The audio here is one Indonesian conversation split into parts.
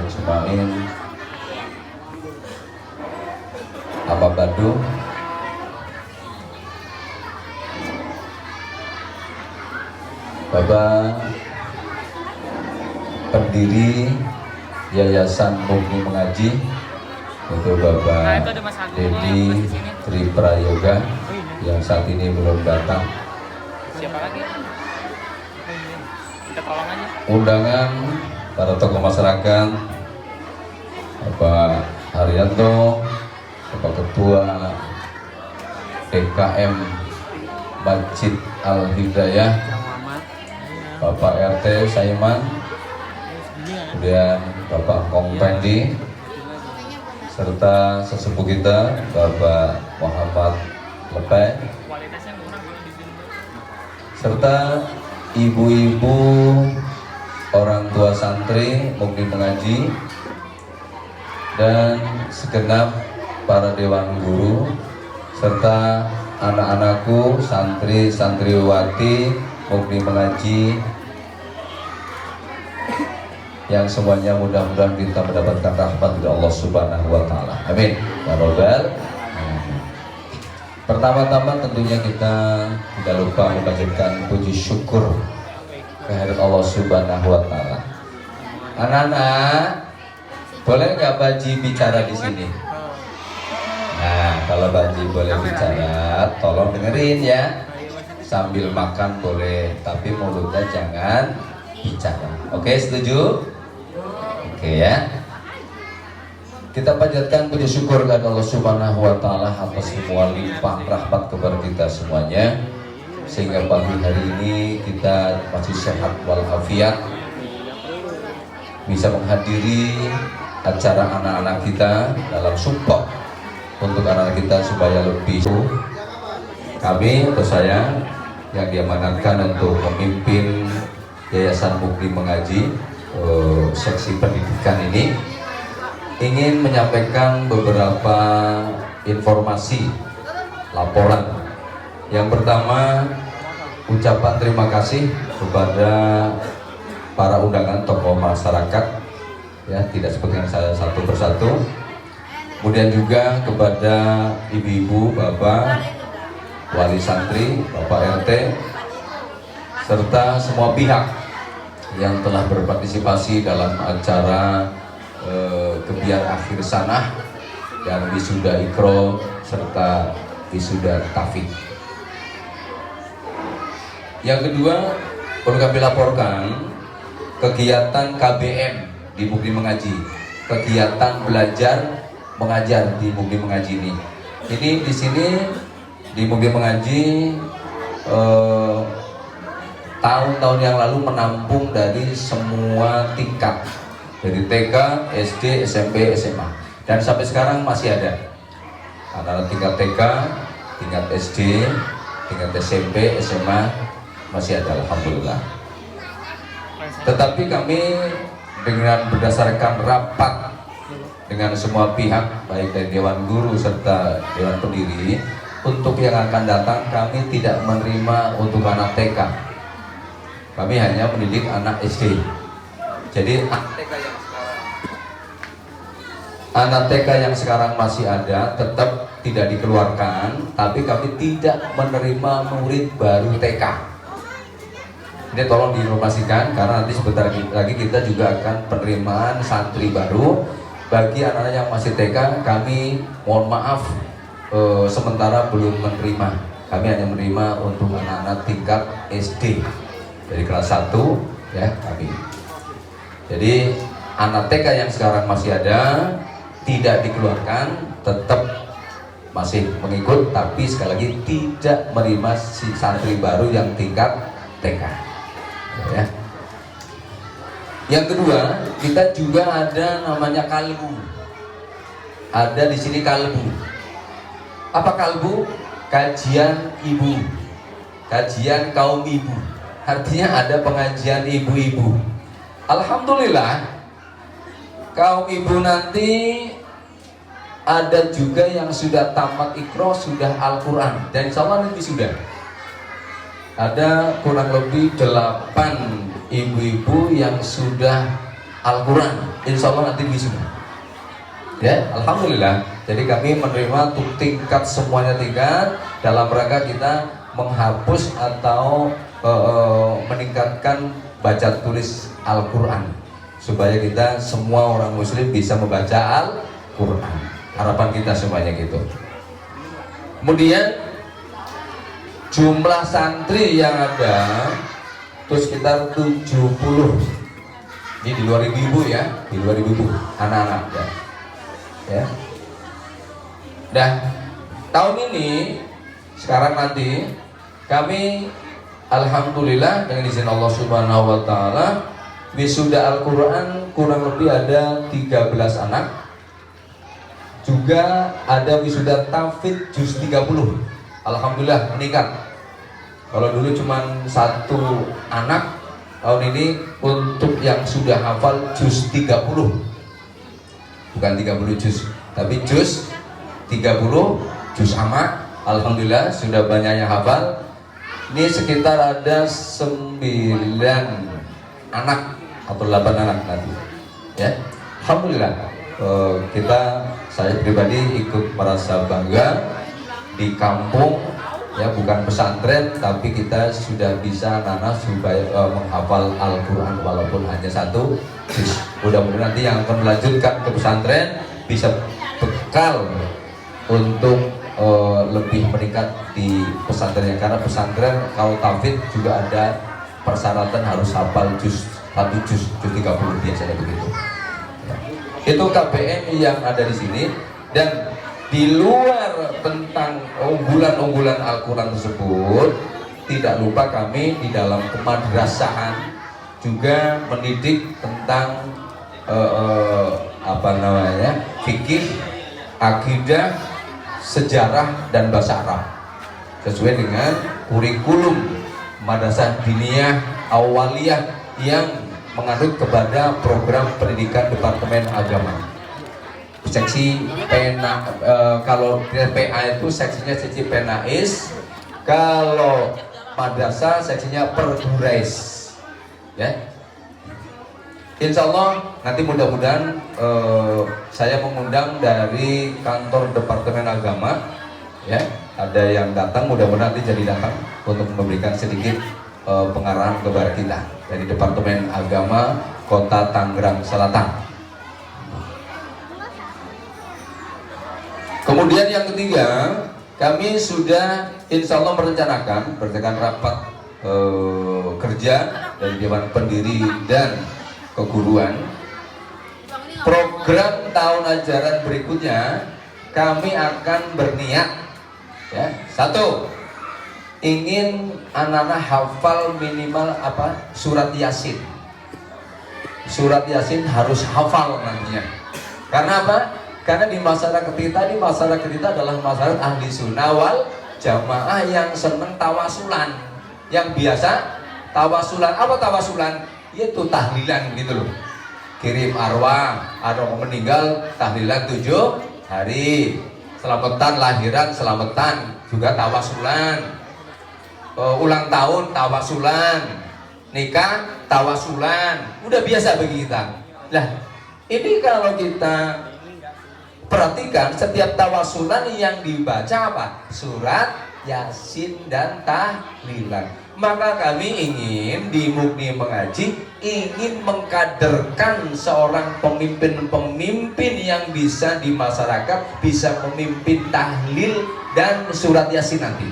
ajmain. Apa Badung? Bapak pendiri Yayasan Mukni Mengaji, untuk Bapak Dedi Triprayoga yang saat ini belum datang. Siapa lagi? Kita tolong aja. Undangan para tokoh masyarakat, Bapak Haryanto, Bapak Ketua DKM Masjid Al-Hidayah, Bapak RT Saiman, kemudian Bapak Kompendi, serta sesepuh kita Bapak Muhammad Lepek, serta ibu-ibu orang tua santri Mukni Mengaji dan segenap para dewan guru serta anak-anakku santri-santriwati Mukni Mengaji yang semuanya mudah-mudahan kita mendapatkan rahmat dari Allah Subhanahu wa taala. Amin. Ya Rabbal alamin. Pertama-tama tentunya kita tidak lupa membacakan puji syukur kehadirat Allah Subhanahu wa taala. Anak-anak, boleh nggak Baji bicara di sini? Nah, kalau Baji boleh bicara, tolong dengerin ya. Sambil makan boleh, tapi mulutnya jangan bicara. Oke, setuju? Oke ya. Kita panjatkan puji syukur kepada Allah Subhanahu wa taala atas semua limpah rahmat kepada kita semuanya, sehingga pagi hari ini kita masih sehat walafiat, bisa menghadiri acara anak-anak kita dalam support untuk anak-anak kita supaya lebih. Kami atau saya yang diamanatkan untuk memimpin Yayasan Mukni Mengaji seksi pendidikan ini ingin menyampaikan beberapa informasi laporan. Yang pertama, ucapan terima kasih kepada para undangan tokoh masyarakat ya, tidak seperti yang saya satu persatu. Kemudian juga kepada ibu-ibu, bapak, wali santri, bapak RT, serta semua pihak yang telah berpartisipasi dalam acara kebiar akhir sanah dan wisuda ikro serta wisuda tafid. Yang kedua, perlu kami laporkan kegiatan KBM di Mukni Mengaji, kegiatan belajar mengajar di Mukni Mengaji ini. Ini di sini di Mukni Mengaji tahun-tahun yang lalu menampung dari semua tingkat, dari TK, SD, SMP, SMA, dan sampai sekarang masih ada anak-anak tingkat TK, tingkat SD, tingkat SMP, SMA masih ada, alhamdulillah. Tetapi kami dengan berdasarkan rapat dengan semua pihak, baik dari Dewan Guru serta Dewan Pendiri, untuk yang akan datang kami tidak menerima untuk anak TK. Kami hanya mendidik anak SD. Jadi anak TK yang sekarang masih ada tetap tidak dikeluarkan, tapi kami tidak menerima murid baru TK. Ini tolong diinformasikan karena nanti sebentar lagi kita juga akan penerimaan santri baru. Bagi anak-anak yang masih TK, kami mohon maaf sementara belum menerima. Kami hanya menerima untuk anak-anak tingkat SD. Dari kelas 1 ya kami. Jadi anak TK yang sekarang masih ada tidak dikeluarkan, tetap masih mengikut, tapi sekali lagi tidak menerima si santri baru yang tingkat TK. Ya. Yang kedua, kita juga ada namanya kalbu. Ada di sini kalbu. Apa kalbu? Kajian ibu, kajian kaum ibu. Artinya ada pengajian ibu-ibu. Alhamdulillah, kaum ibu nanti ada juga yang sudah tamat Iqra, sudah Al-Quran, dan insya Allah nanti sudah ada kurang lebih 8 ibu-ibu yang sudah Al-Quran, insya Allah nanti wisuda. Ya, alhamdulillah. Jadi kami menerima tingkat semuanya tingkat dalam rangka kita menghapus atau meningkatkan baca tulis Al-Quran supaya kita semua orang muslim bisa membaca Al-Quran. Harapan kita semuanya gitu. Kemudian jumlah santri yang ada itu sekitar 70. Ini di luar ibu-ibu ya, di luar ibu-ibu, anak-anak ya. Ya. Nah, tahun ini sekarang nanti kami alhamdulillah dengan izin Allah Subhanahu wa taala wisuda Al-Qur'an kurang lebih ada 13 anak. Juga ada wisuda tahfidz juz 30. Alhamdulillah meningkat. Kalau dulu cuma 1 anak, tahun ini untuk yang sudah hafal juz 30. Bukan 30 juz, tapi juz 30, juz amma. Alhamdulillah sudah banyak yang hafal. Ini sekitar ada 9 anak atau 8 anak nanti. Ya, alhamdulillah. Saya pribadi ikut merasa bangga di kampung ya, bukan pesantren tapi kita sudah bisa anak-anak supaya menghafal Al-Quran walaupun hanya 1 juz. Mudah-mudahan nanti yang akan melanjutkan ke pesantren bisa bekal untuk lebih meningkat di pesantrennya, karena pesantren kalau tahfidz juga ada persyaratan harus hafal juz 1 juz 30 biasanya begitu. Itu KBM yang ada di sini. Dan di luar tentang unggulan-unggulan Al-Quran tersebut, tidak lupa kami di dalam kemadrasahan juga mendidik tentang fikih, akidah, sejarah dan bahasa Arab sesuai dengan kurikulum madrasah diniyah awaliyah yang menganut kepada program pendidikan Departemen Agama. Seksi kalau PA itu seksinya seksi Penais, kalau madrasah seksinya Perdurais. Ya, insya Allah nanti mudah-mudahan saya mengundang dari kantor Departemen Agama. Ya, ada yang datang, mudah-mudahan nanti jadi datang untuk memberikan sedikit pengarahan kepada kita dari Departemen Agama Kota Tangerang Selatan. Kemudian yang ketiga, kami sudah insya Allah merencanakan berdasarkan rapat kerja dari Dewan Pendiri dan Keguruan, program tahun ajaran berikutnya kami akan berniat ya, 1, ingin anak-anak hafal minimal surat Yasin. Surat Yasin harus hafal nantinya. Karena apa? Karena di masyarakat kita adalah masyarakat ahli sunnah wal jamaah yang seneng tawasulan. Yang biasa tawasulan, apa tawasulan? Yaitu tahlilan gitu loh. Kirim arwah, ada orang meninggal tahlilan 7 hari. Selamatan lahiran, selamatan juga tawasulan. Ulang tahun tawasulan, nikah tawasulan, udah biasa bagi kita. Nah, ini kalau kita perhatikan setiap tawasulan yang dibaca apa? Surat Yasin dan tahlilan. Maka kami ingin di Mukni Mengaji ingin mengkaderkan seorang pemimpin-pemimpin yang bisa di masyarakat bisa memimpin tahlil dan surat Yasin nanti.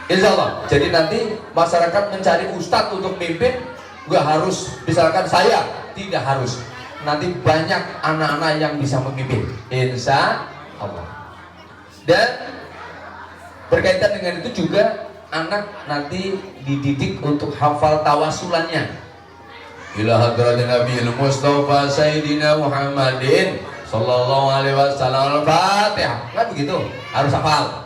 Insya Allah. Jadi nanti masyarakat mencari ustadz untuk memimpin, nggak harus misalkan saya, tidak harus. Nanti banyak anak-anak yang bisa memimpin, insya Allah. Dan berkaitan dengan itu juga anak nanti dididik untuk hafal tawasulannya. Ila hadratin Nabi Mustafa Sayyidina Muhammadin Sallallahu Alaihi Wasallam Al-Fatihah. Kan begitu, harus hafal.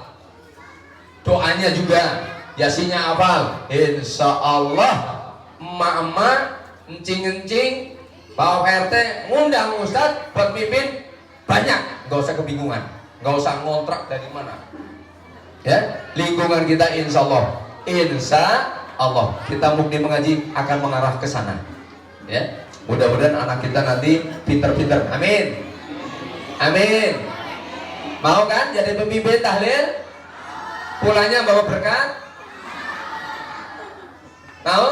Doanya juga, Yasinnya hafal. Insya Allah emak-emak, encing-encing, Pak RT ngundang Ustadz buat mimpin banyak, gak usah kebingungan, gak usah ngontrak dari mana. Ya, lingkungan kita insya Allah kita Mukni Mengaji akan mengarah ke sana. Ya, Mudah-mudahan anak kita nanti pinter-pinter. Amin. Amin. Mau kan jadi pemimpin tahlil? Pulangnya bawa berkat? Mau?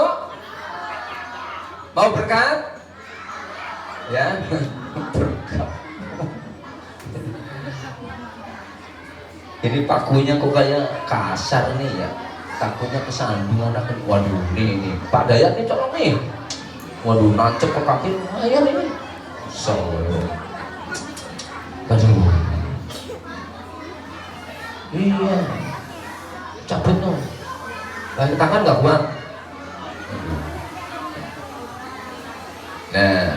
Mau berkat? Ya. Berkat. Ini pakunya kok kayak kasar nih ya. Takutnya kesandung anak. Waduh ini Pak Dayat nih colok nih. Waduh nancep ke kaki lumayan ini. So. Aduh. Iya. Cabut dong. Tangan nggak kuat. Nah.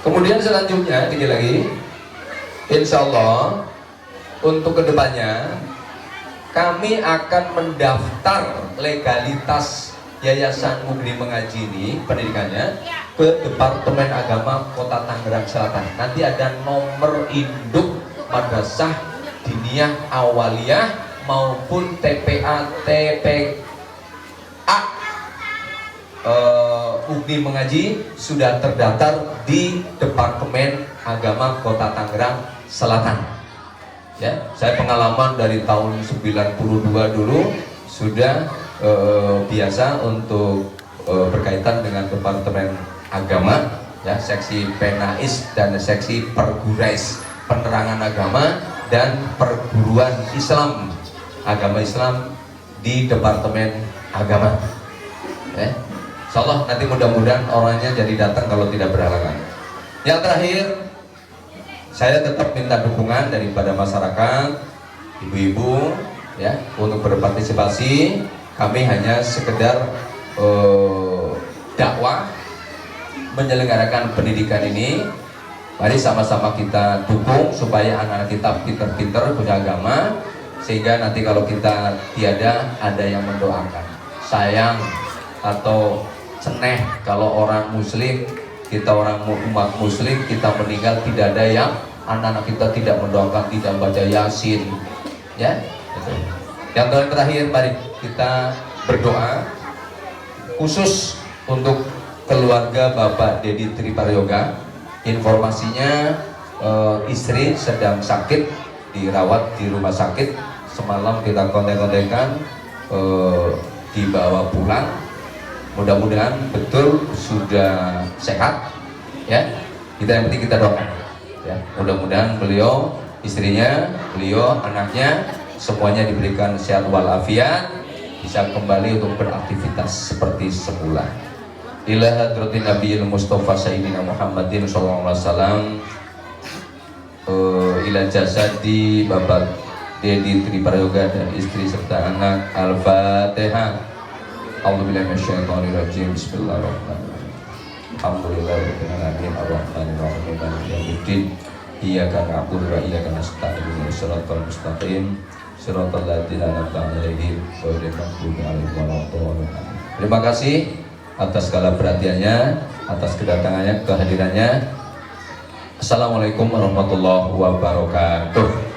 Kemudian selanjutnya lagi. Insya Allah untuk kedepannya kami akan mendaftar legalitas Yayasan Mugni Mengaji ini pendidikannya ke Departemen Agama Kota Tangerang Selatan. Nanti ada nomor induk Madrasah Diniyah Awaliyah maupun TPA Mugni Mengaji sudah terdaftar di Departemen Agama Kota Tangerang Selatan. Ya, saya pengalaman dari tahun 92 dulu sudah biasa untuk berkaitan dengan Departemen Agama, ya, seksi Penais dan seksi Pergurais, penerangan agama dan perguruan Islam, agama Islam di Departemen Agama. Insyaallah nanti mudah-mudahan orangnya jadi datang kalau tidak berhalangan. Yang terakhir, saya tetap minta dukungan daripada masyarakat, ibu-ibu, ya, untuk berpartisipasi. Kami hanya sekedar dakwah menyelenggarakan pendidikan ini. Mari sama-sama kita dukung supaya anak-anak kita pinter-pinter punya agama, sehingga nanti kalau kita tiada ada yang mendoakan. Sayang atau ceneh kalau orang muslim, kita orang umat muslim, kita meninggal tidak ada yang anak-anak kita tidak mendoakan, tidak baca Yasin, ya. Yang terakhir, mari kita berdoa khusus untuk keluarga Bapak Dedi Triprayoga. Informasinya istri sedang sakit, dirawat di rumah sakit. Semalam kita kontek-kontekan, dibawa pulang. Mudah-mudahan betul sudah sehat, ya. Kita yang penting kita doakan, ya. Mudah-mudahan beliau, istrinya, beliau, anaknya semuanya diberikan sehat walafiat, bisa kembali untuk beraktivitas seperti semula. Ila hadratin Nabiyil Mustafa Sayyidina Muhammadin sallallahu alaihi wasallam, ila jasadi Bapak Dedi Triprayoga dan istri serta anak. Al-Fatihah. A'udzubillahi minasyaitonirrajim. Bismillahirrahmanirrahim. Alhamdulillahirabbil alamin arrahmanirrahim maliki yaumiddin. Iyyaka na'budu wa iyyaka nasta'in ihdinas siratal mustaqim siratal ladzina an'amta 'alaihim ghairil maghdubi 'alaihim waladdallin. Terima kasih atas segala perhatiannya, atas kedatangannya, kehadirannya. Assalamualaikum warahmatullahi wabarakatuh.